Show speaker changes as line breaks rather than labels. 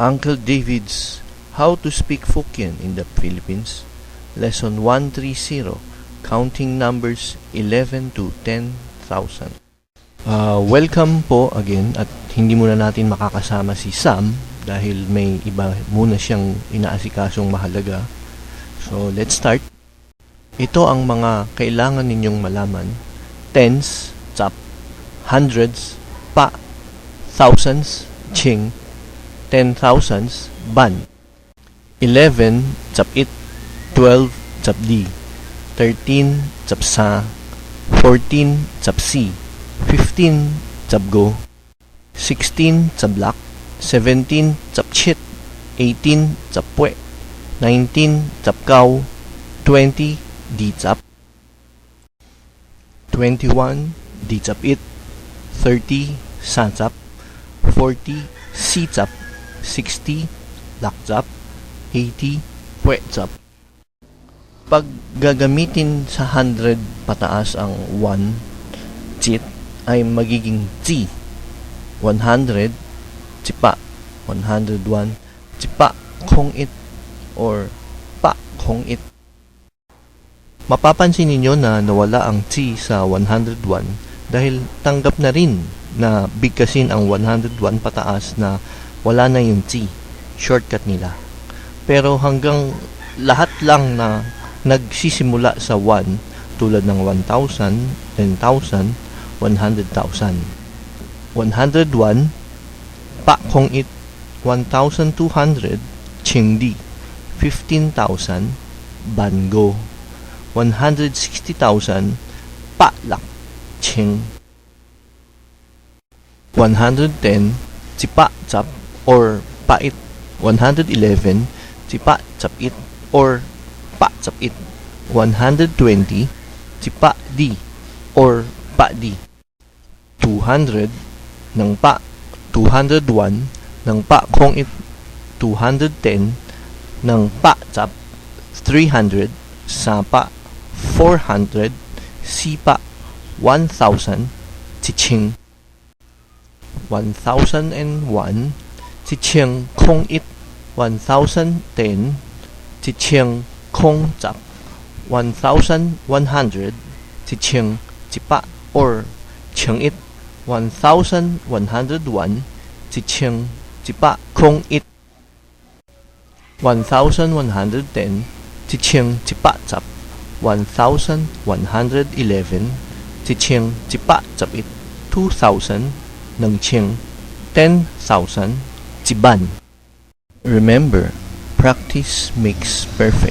Uncle David's How to Speak Fukien in the Philippines, Lesson 130, Counting Numbers 11 to 10,000. Welcome po again, at hindi muna natin makakasama si Sam dahil may iba muna siyang inaasikasong mahalaga. So let's start. Ito ang mga kailangan ninyong malaman: tens, tsap; hundreds, pa; thousands, ching; 10,000s, ban; 11, tsap it; 12, tsap di; 13, tsap sa; 14, tsap si; 15, tsap go; 16, tsap lak; 17, tsap chit; 18, tsap pwe; 19, tsap kaw; 20, di tsap; 21, di tsap it; 30, sa tsap; 40, si tsap; 60, lak tsap; 80, pwe tsap. Pag gagamitin sa 100 pataas ang 1, chit, ay magiging chi. 100, chipa; 101, chipa kong it or pa kong it. Mapapansin ninyo na nawala ang chi sa 101 dahil tanggap na rin na bigkasin ang 101 pataas na wala na yung chi. Shortcut nila. Pero hanggang lahat lang na nagsisimula sa 1, tulad ng 1,000, 10,000, 100,000. 101, pa kong it; 1,200, ching di; 15,000, ban go; 160,000, pa lak, ching; 110, chipa tsap or pait; 111, chipa tsap it or pa tsap it; 120, chipa di or pa di; 200, ng pa; 201, ng pa kong it; 210, ng pa tsap; 300, sa pa; 400, si pa; 1,000, chiching; 1,001, chiching kong it; 1,010, chiching kong tsap; 1,100, chiching chipa or ching it; 1,101, chiching chipa kong it; 1,110, chiching chipa tsap; 1,111, chiching chipa tsap it; 2,000, ng ching; 10,000, chiban. Remember, practice makes perfect.